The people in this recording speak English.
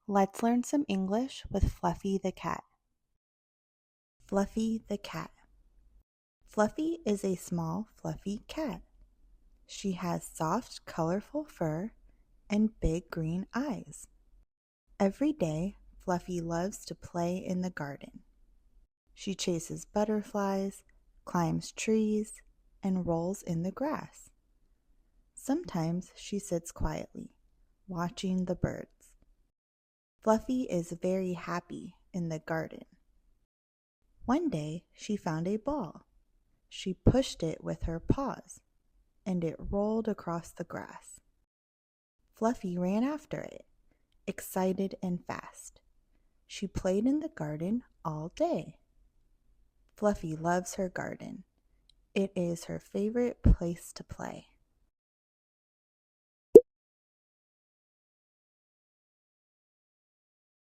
Let's learn some English with Fluffy the cat. Fluffy the cat. Fluffy is a small, fluffy cat. She has soft, colorful fur and big green eyes. Every day, Fluffy loves to play in the garden. She chases butterflies, climbs trees, and rolls in the grass. Sometimes she sits quietly, watching the birds. Fluffy is very happy in the garden. One day she found a ball. She pushed it with her paws, and it rolled across the grass. Fluffy ran after it, excited and fast. She played in the garden all day. Fluffy loves her garden. It is her favorite place to play.